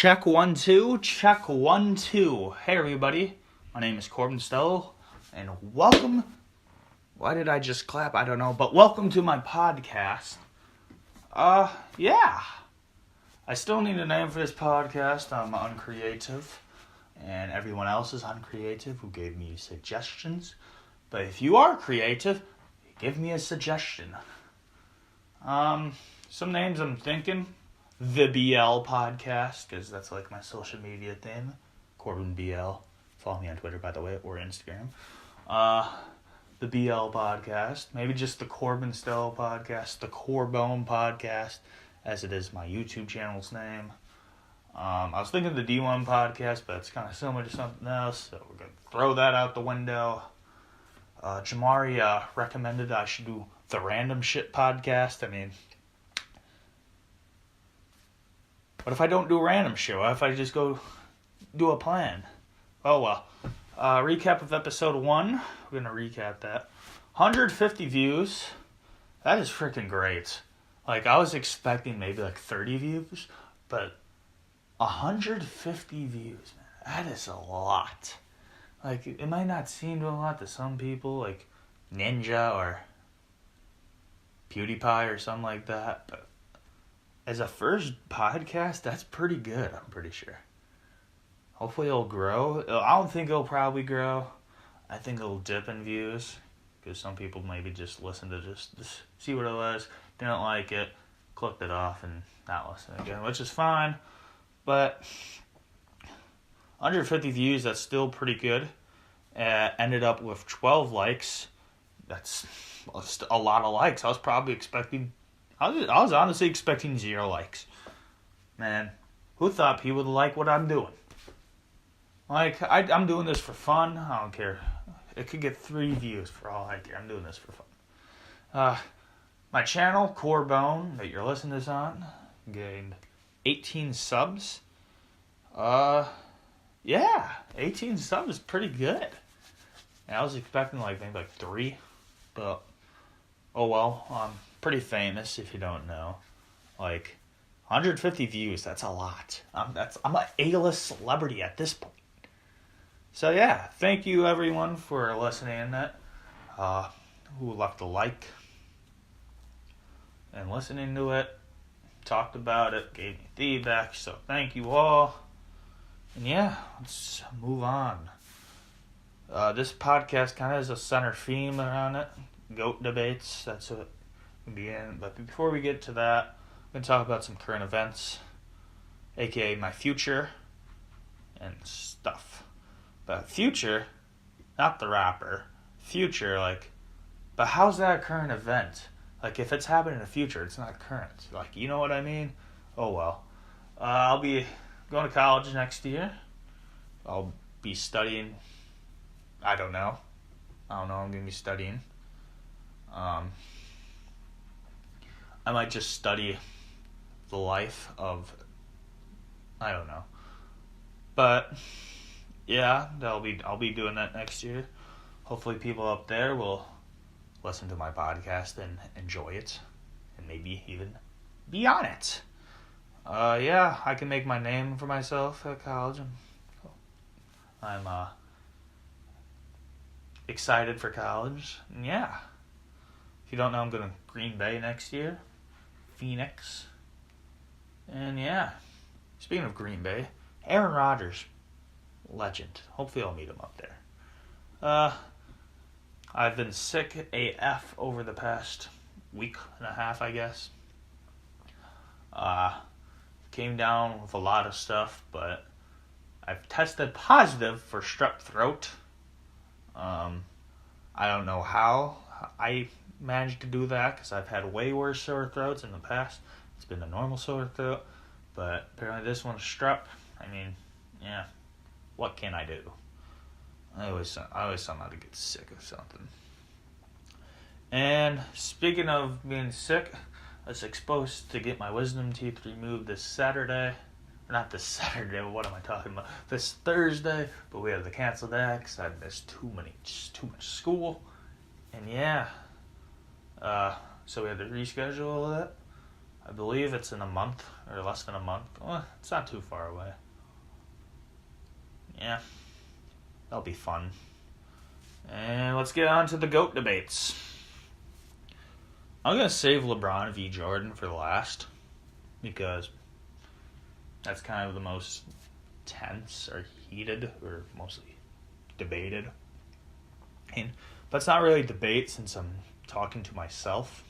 Check 1 2, check 1 2. Hey everybody, my name is Corbin Stello, and welcome. Why did I just clap? I don't know, but welcome to my podcast. Yeah. I still need a name for this podcast. I'm uncreative, and everyone else is uncreative who gave me suggestions. But if you are creative, give me a suggestion. Some names I'm thinking. The BL podcast, because that's like my social media thing. Corbin BL. Follow me on Twitter, by the way, or Instagram. The BL podcast. Maybe just the Corbin Stello podcast. The Corbone podcast, as it is my YouTube channel's name. I was thinking the D1 podcast, but it's kind of similar to something else, so we're going to throw that out the window. Jamari recommended I should do the Random Shit podcast. I mean, what if I don't do a random show? What if I just go do a plan? Oh well. Recap of episode 1. We're going to recap that. 150 views. That is freaking great. Like, I was expecting maybe like 30 views, but 150 views, man. That is a lot. Like, it might not seem a lot to some people, like Ninja or PewDiePie or something like that, but as a first podcast, that's pretty good, I'm pretty sure. Hopefully it'll grow. I don't think it'll probably grow. I think it'll dip in views, because some people maybe just listen to just see what it was, didn't like it, clicked it off, and not listen again, which is fine. But 150 views, that's still pretty good. Ended up with 12 likes. That's a lot of likes. I was probably expecting... I was honestly expecting 0 likes. Man, who thought people would like what I'm doing? Like, I'm doing this for fun. I don't care. It could get 3 views for all I care. I'm doing this for fun. My channel, Corbone, that you're listening to this on, gained 18 subs. Yeah, 18 subs is pretty good. And I was expecting maybe 3, but oh well. Pretty famous if you don't know. 150 views, that's a lot. I'm an A-list celebrity at this point. So yeah, thank you everyone for listening. Who left a like and listening to it, talked about it, gave me feedback. So thank you all. And yeah, let's move on. This podcast kind of has a center theme around it. GOAT debates. That's what begin. But before we get to that, I'm going to talk about some current events, aka my future and stuff. But Future, not the rapper, Future, but how's that a current event? If it's happening in the future, it's not current. You know what I mean? Oh well. I'll be going to college next year. I'll be studying. I don't know. I'm going to be studying. I might just study the life of, I don't know. But yeah, I'll be doing that next year. Hopefully people up there will listen to my podcast and enjoy it, and maybe even be on it. Yeah, I can make my name for myself at college. I'm excited for college. And yeah. If you don't know, I'm going to Green Bay next year. Phoenix. And yeah. Speaking of Green Bay, Aaron Rodgers. Legend. Hopefully I'll meet him up there. I've been sick AF over the past week and a half, I guess. Came down with a lot of stuff, but I've tested positive for strep throat. I don't know how I managed to do that, because I've had way worse sore throats in the past. It's been a normal sore throat, but apparently this one's strep. I mean, yeah, what can I do? I always somehow to get sick of something. And speaking of being sick, I was supposed to get my wisdom teeth removed this Saturday. Not this Saturday, what am I talking about? This Thursday, but we had to cancel that because I missed too much school. And yeah, so we had to reschedule all that. I believe it's in a month, or less than a month. Well, it's not too far away. Yeah, that'll be fun. And let's get on to the GOAT debates. I'm going to save LeBron v. Jordan for the last, because that's kind of the most tense or heated, or mostly debated. But it's not really a debate since I'm talking to myself.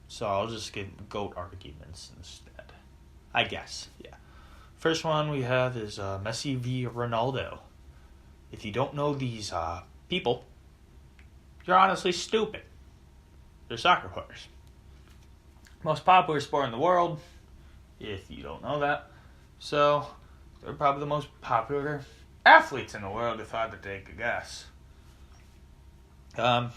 So I'll just get GOAT arguments instead. I guess, yeah. First one we have is Messi v. Ronaldo. If you don't know these people, you're honestly stupid. They're soccer players. Most popular sport in the world, if you don't know that. So, they're probably the most popular athletes in the world, if I had to take a guess. Messi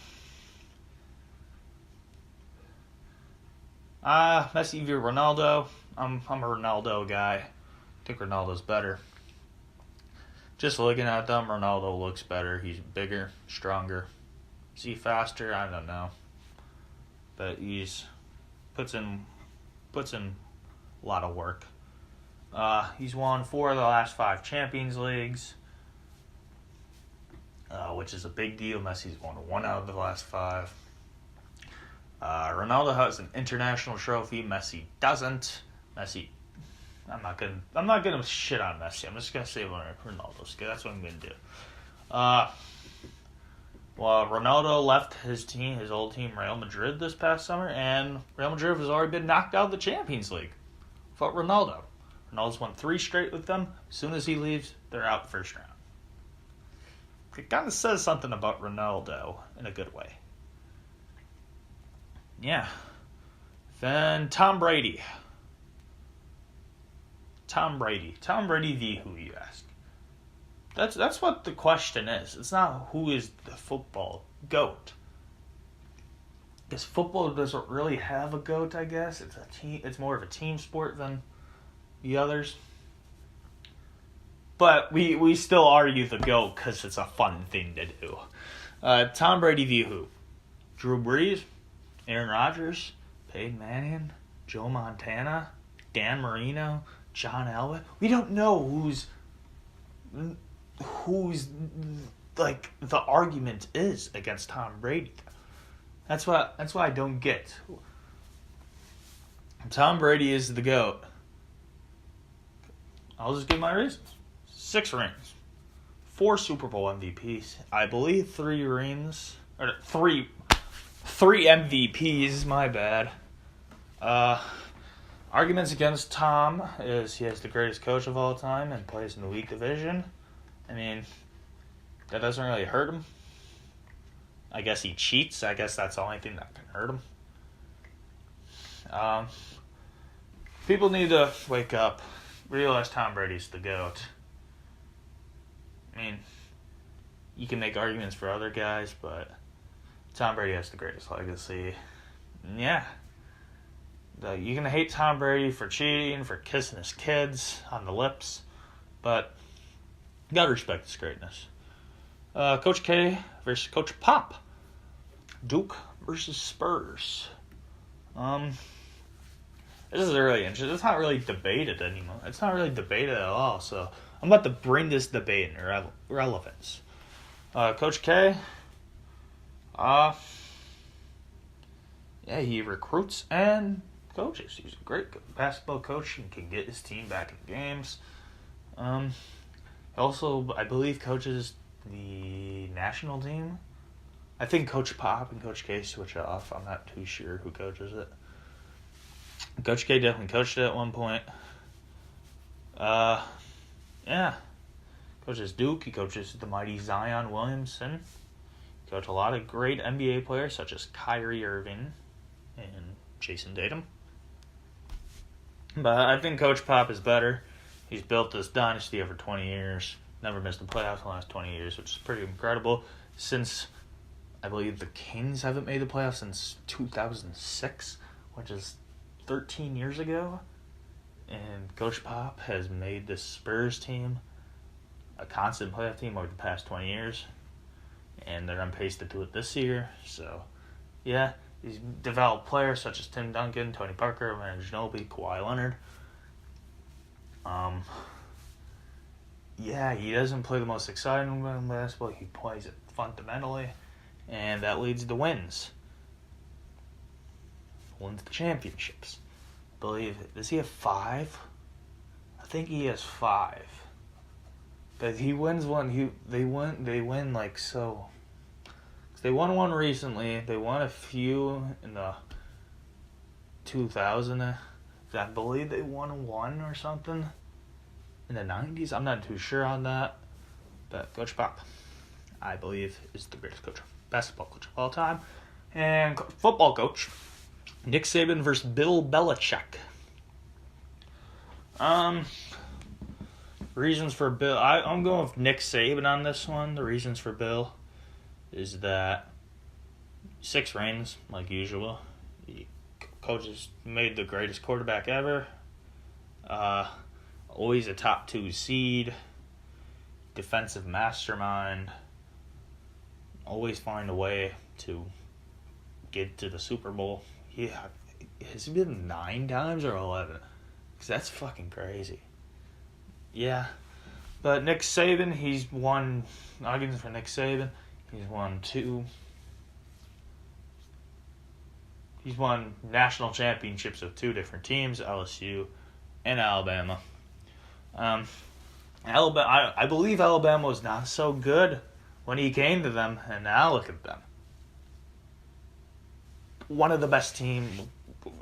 v. Ronaldo. I'm a Ronaldo guy. I think Ronaldo's better. Just looking at them, Ronaldo looks better. He's bigger, stronger. Is he faster? I don't know. But he's puts in a lot of work. He's won 4 of the last 5 Champions Leagues, which is a big deal. Messi's won 1 out of the last 5. Ronaldo has an international trophy. Messi doesn't. I'm not gonna shit on Messi. I'm just gonna say Ronaldo's good. That's what I'm gonna do. Well, Ronaldo left his old team, Real Madrid, this past summer, and Real Madrid has already been knocked out of the Champions League. But Ronaldo's won 3 straight with them. As soon as he leaves, they're out first round. It kind of says something about Ronaldo in a good way. Yeah. Then Tom Brady. Tom Brady v. who, you ask? That's what the question is. It's not who is the football GOAT. Because football doesn't really have a GOAT, I guess. It's more of a team sport than the others. But we still argue the GOAT because it's a fun thing to do. Tom Brady v. who? Drew Brees, Aaron Rodgers, Peyton Manning, Joe Montana, Dan Marino, John Elway. We don't know who's like the argument is against Tom Brady. That's what I don't get. Tom Brady is the GOAT. I'll just give my reasons. 6 rings, 4 Super Bowl MVPs. I believe 3 rings or 3 MVPs. My bad. Arguments against Tom is he has the greatest coach of all time and plays in the weak division. I mean, that doesn't really hurt him. I guess he cheats. I guess that's the only thing that can hurt him. People need to wake up, realize Tom Brady's the GOAT. I mean, you can make arguments for other guys, but Tom Brady has the greatest legacy. And yeah. You can hate Tom Brady for cheating, for kissing his kids on the lips, but you gotta respect his greatness. Coach K versus Coach Pop. Duke versus Spurs. This is really interesting. It's not really debated anymore. It's not really debated at all, so I'm about to bring this debate into relevance. Coach K, yeah, he recruits and coaches. He's a great basketball coach and can get his team back in games. Also, I believe coaches the national team. I think Coach Pop and Coach K switch off. I'm not too sure who coaches it. Coach K definitely coached it at one point. Yeah. Coaches Duke. He coaches the mighty Zion Williamson. He coached a lot of great NBA players such as Kyrie Irving and Jason Tatum. But I think Coach Pop is better. He's built this dynasty over 20 years. Never missed a playoff in the last 20 years, which is pretty incredible. Since, I believe, the Kings haven't made the playoffs since 2006, which is 13 years ago. And Coach Pop has made the Spurs team a constant playoff team over the past 20 years. And they're on pace to do it this year. So, yeah, He's developed players such as Tim Duncan, Tony Parker, Manu Ginobili, Kawhi Leonard. Yeah, he doesn't play the most exciting basketball. He plays it fundamentally, and that leads to wins. Wins the championships. I believe. Does he have 5? I think he has 5. But he wins one. They win like so. They won one recently. They won a few in the 2000. I believe they won one or something in the 90s. I'm not too sure on that. But Coach Pop, I believe, is the greatest basketball coach of all time. And football coach, Nick Saban versus Bill Belichick. Reasons for Bill. I'm going with Nick Saban on this one. The reasons for Bill is that 6 rings, like usual. Coach has made the greatest quarterback ever. Always a top 2 seed. Defensive mastermind. Always find a way to get to the Super Bowl. Has he been 9 times or 11? Because that's fucking crazy. Yeah. But Nick Saban, he's won. Arguments for Nick Saban. He's won 2. He's won national championships with 2 different teams, LSU and Alabama. Alabama, I believe Alabama was not so good when he came to them, and now look at them. One of the best teams,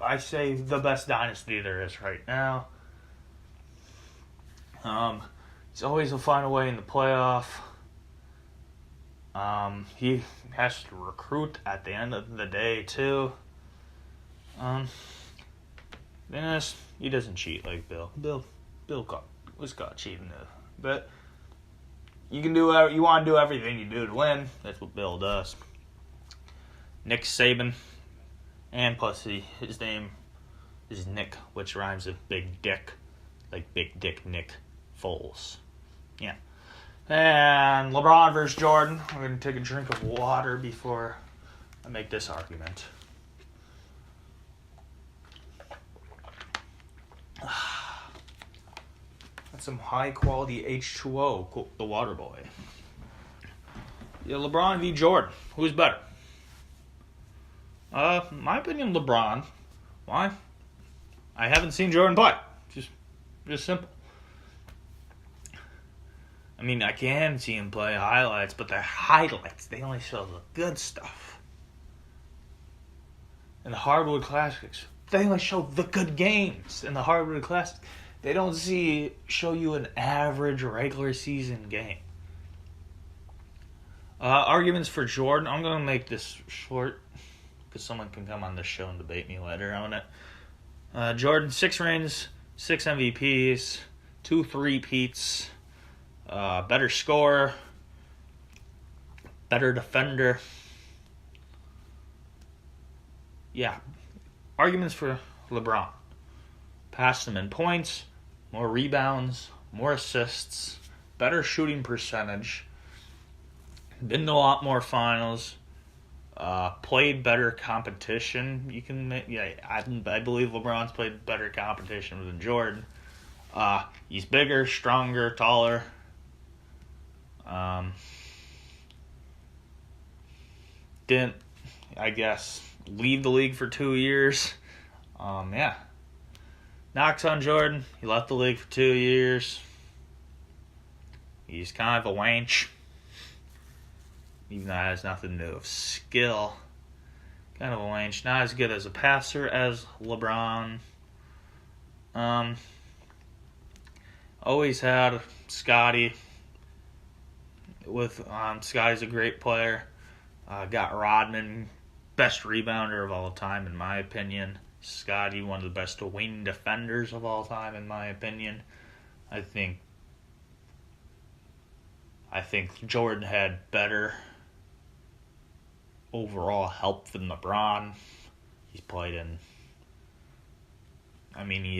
I say the best dynasty there is right now. He's always will find a way in the playoff. He has to recruit at the end of the day too. He doesn't cheat like Bill. Bill was caught cheating though. But you want to do everything you do to win. That's what Bill does. Nick Saban, and plus his name is Nick, which rhymes with Big Dick, like Big Dick Nick Foles. Yeah. And LeBron versus Jordan. I'm going to take a drink of water before I make this argument. That's some high quality H2O, quote the water boy. Yeah, LeBron v. Jordan. Who's better? My opinion, LeBron. Why? I haven't seen Jordan play. Just simple. I mean, I can see him play highlights, but they're highlights. They only show the good stuff. And the Hardwood Classics, they only show the good games. In the Hardwood Classics, they don't show you an average regular season game. Arguments for Jordan. I'm going to make this short because someone can come on this show and debate me later on it. Jordan, 6 rings, 6 MVPs, 2 3-peats, better scorer, better defender. Yeah. Arguments for LeBron. Passed him in points, more rebounds, more assists, better shooting percentage, been to a lot more finals, played better competition. I believe LeBron's played better competition than Jordan. He's bigger, stronger, taller. Didn't, I guess, leave the league for 2 years. Yeah. Knocks on Jordan. He left the league for 2 years. He's kind of a wench. Even though that has nothing to do with skill. Kind of a wench. Not as good as a passer as LeBron. Always had Scottie. Scotty's a great player. Got Rodman, best rebounder of all time in my opinion. Scottie, one of the best wing defenders of all time in my opinion. I think Jordan had better overall help than LeBron. He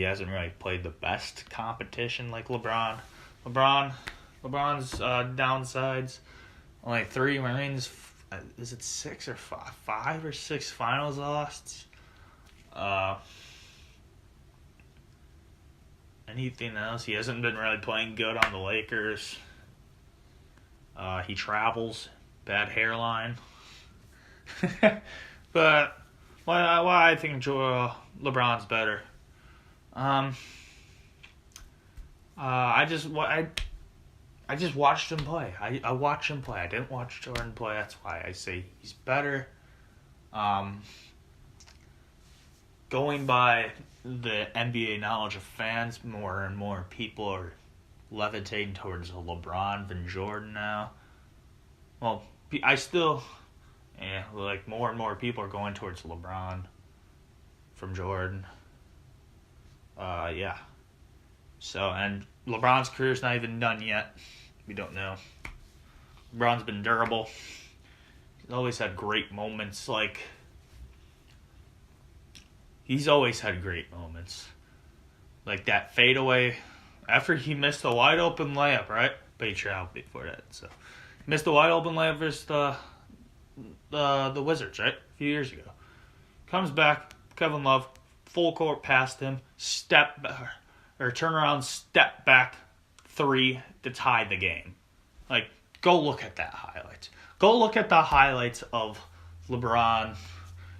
hasn't really played the best competition like LeBron. LeBron's downsides, only 3 rings is it 6 or 5 or 6 finals lost? Anything else? He hasn't been really playing good on the Lakers. He travels. Bad hairline. But why I think LeBron's better. I just watched him play. I watched him play. I didn't watch Jordan play. That's why I say he's better. Going by the NBA knowledge of fans, more and more people are levitating towards LeBron than Jordan now. Well, more and more people are going towards LeBron from Jordan. Yeah. So, and LeBron's career's not even done yet. We don't know. LeBron's been durable. He's always had great moments. He's always had great moments. Like that fadeaway after he missed a wide open layup, right? But he traveled before that, so he missed a wide open layup versus the Wizards, right? A few years ago. Comes back, Kevin Love, full court past him, turn around, step back, 3 to tie the game. Go look at that highlight. Go look at the highlights of LeBron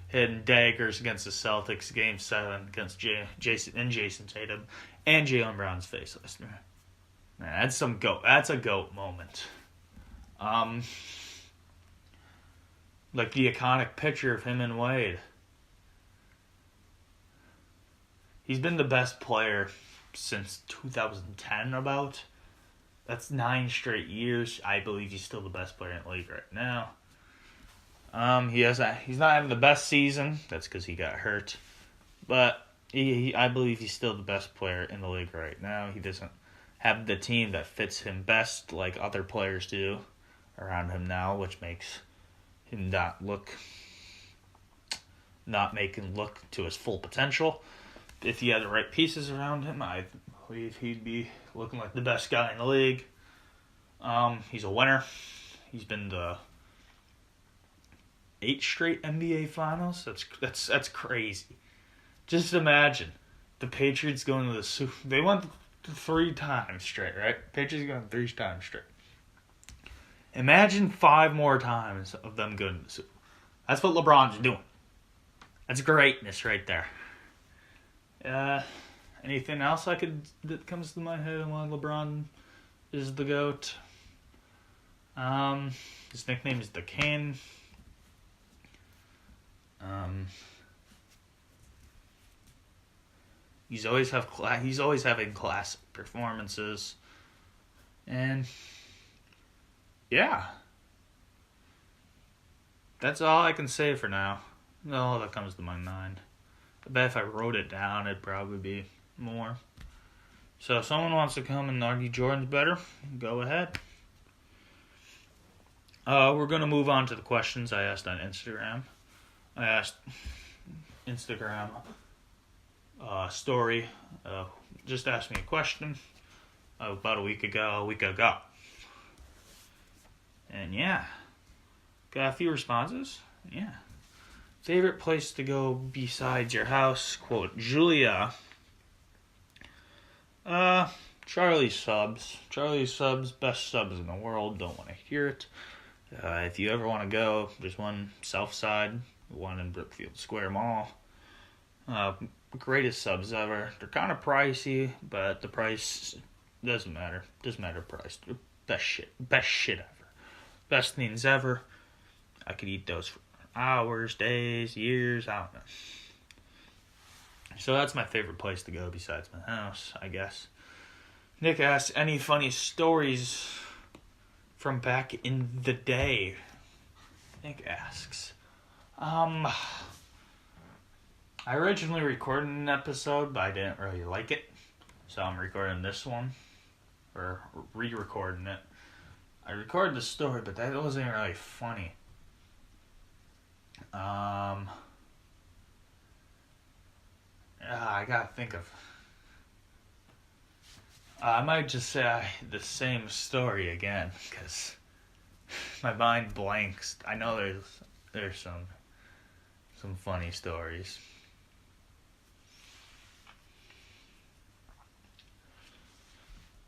hitting daggers against the Celtics, Game 7 against Jason Tatum, and Jaylen Brown's face last night. Man, that's a GOAT moment. The iconic picture of him and Wade. He's been the best player since 2010 about. That's 9 straight years. I believe he's still the best player in the league right now. He's not having the best season. That's because he got hurt. But I believe he's still the best player in the league right now. He doesn't have the team that fits him best like other players do around him now, which makes him not make him look to his full potential. If he had the right pieces around him, I believe he'd be looking like the best guy in the league. He's a winner. He's been to 8 straight NBA Finals. That's crazy. Just imagine the Patriots going to the Super. They went 3 times straight, right? Patriots going 3 times straight. Imagine 5 more times of them going to the Super. That's what LeBron's doing. That's greatness right there. Anything else that comes to my head on why LeBron is the GOAT? His nickname is the King. He's always having classic performances, and yeah, that's all I can say for now. No, that comes to my mind. I bet if I wrote it down, it'd probably be more. So if someone wants to come and argue Jordan's better, go ahead. We're going to move on to the questions I asked on Instagram. I asked Instagram story. Just asked me a question about a week ago. And yeah, got a few responses. Yeah. Favorite place to go besides your house? Quote, Julia. Charlie's Subs. Charlie's Subs, best subs in the world. Don't want to hear it. If you ever want to go, there's one south side, one in Brookfield Square Mall. Greatest subs ever. They're kind of pricey, but the price doesn't matter. Doesn't matter price. They're best shit ever. Best things ever. I could eat those for hours, days, years, I don't know. So that's my favorite place to go besides my house, I guess. Nick asks, any funny stories from back in the day? Nick asks. I originally recorded an episode, but I didn't really like it. So I'm recording this one. Or re-recording it. I recorded the story, but that wasn't really funny. I gotta think of. I might just say the same story again, because My mind blanks. I know there's some funny stories.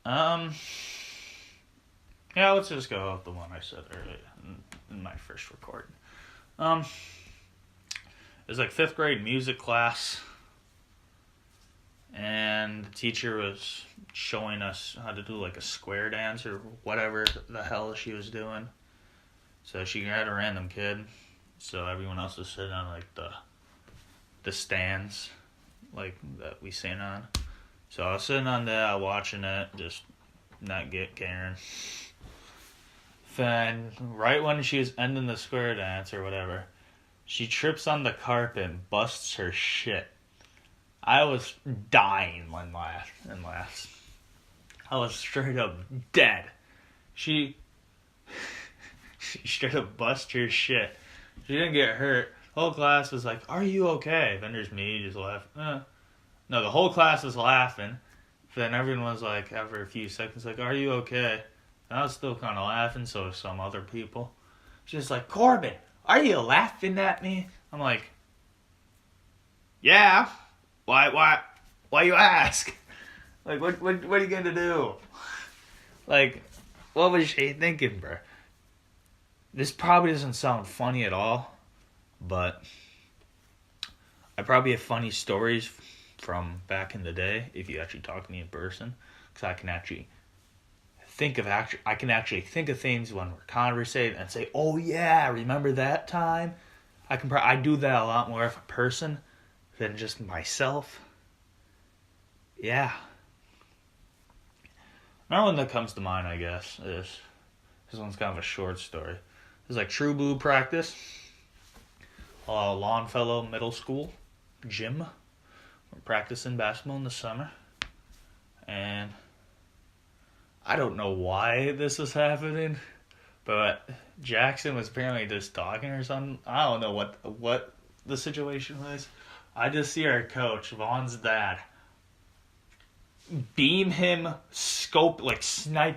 Yeah, let's just go with the one I said earlier in my first recording. It was like 5th grade music class, and the teacher was showing us how to do like a square dance or whatever the hell she was doing. So she had a random kid, so everyone else was sitting on like the stands, like that we sing on. So I was sitting on that, watching it, just not caring. Then, right when she was ending the square dance or whatever, she trips on the carpet and busts her shit. I was dying when laughs. I was straight up dead. She straight up bust her shit. She didn't get hurt. The whole class was like, "Are you okay?" Then there's me just laughing. No, the whole class was laughing. Then everyone was like, after a few seconds, like, "Are you okay?" And I was still kind of laughing, so was some other people. She's like, "Corbin, are you laughing at me?" I'm like, "Yeah. Why you ask? Like, what are you gonna do?" Like, what was she thinking, bro? This probably doesn't sound funny at all, but I probably have funny stories from back in the day if you actually talk to me in person, because I can actually think of things when we're conversating and say, "Oh yeah, remember that time?" I do that a lot more of a person than just myself. Yeah. Another one that comes to mind, I guess, is this one's kind of a short story. It's like True Blue practice. Longfellow Middle School gym. We're practicing basketball in the summer, and I don't know why this was happening, but Jackson was apparently just talking or something. I don't know what the situation was. I just see our coach, Vaughn's dad, beam him, sniped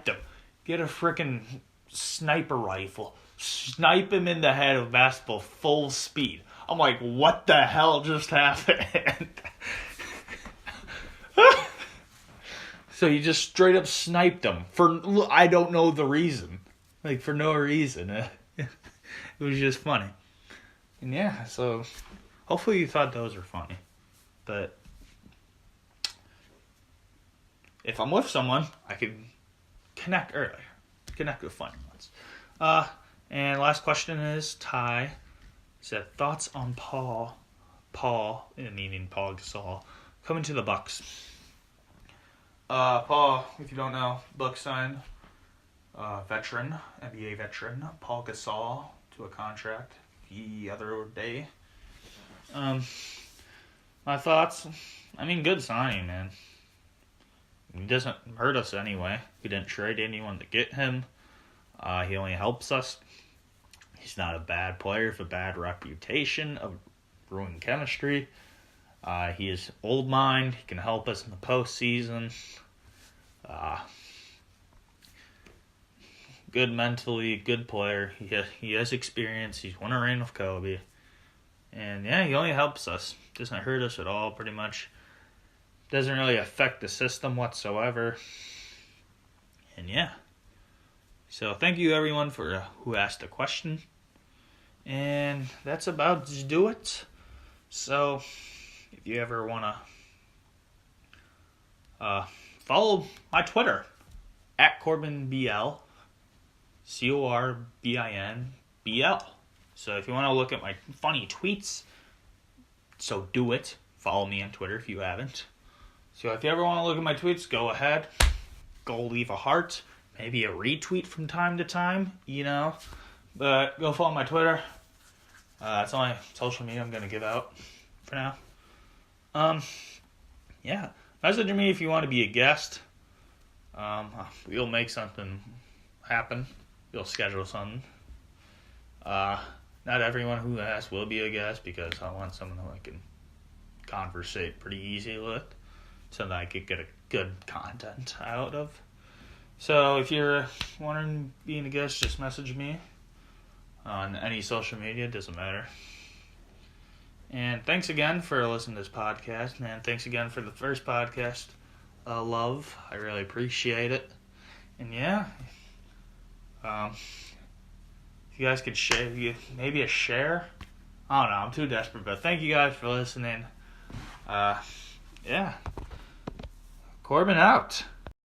him. Get a freaking sniper rifle. Snipe him in the head with basketball full speed. I'm like, what the hell just happened? So you just straight up sniped him for, I don't know the reason. Like, for no reason. It was just funny. And yeah, so hopefully you thought those were funny. But if I'm with someone, I can connect earlier. Connect with funny ones. And last question is Ty. Said, thoughts on Paul, meaning Paul Gasol, coming to the Bucks. Paul, if you don't know, Bucks signed NBA veteran, Paul Gasol, to a contract the other day. My thoughts, good signing, man. He doesn't hurt us anyway. We didn't trade anyone to get him. He only helps us. He's not a bad player with a bad reputation of ruined chemistry. He is old mind. He can help us in the postseason. Good mentally, good player. He has experience. He's won a ring with Kobe. And yeah, he only helps us. Doesn't hurt us at all, pretty much. Doesn't really affect the system whatsoever. And yeah. So thank you everyone for who asked a question. And that's about to do it. So if you ever want to follow my Twitter at CorbinBL, CorbinBL. So if you want to look at my funny tweets, so do it. Follow me on Twitter if you haven't. So if you ever want to look at my tweets, go ahead. Go leave a heart. Maybe a retweet from time to time, But go follow my Twitter. That's the only social media I'm going to give out for now. Yeah. Message me if you want to be a guest. We'll make something happen. We'll schedule something. Not everyone who asks will be a guest because I want someone who I can conversate pretty easy with so that I could get a good content out of. So if you're wondering being a guest, just message me on any social media. It doesn't matter. And thanks again for listening to this podcast, man. Thanks again for the first podcast, Love. I really appreciate it. And yeah, if you guys could share, maybe a share. I don't know. I'm too desperate, but thank you guys for listening. Yeah. Corbin out.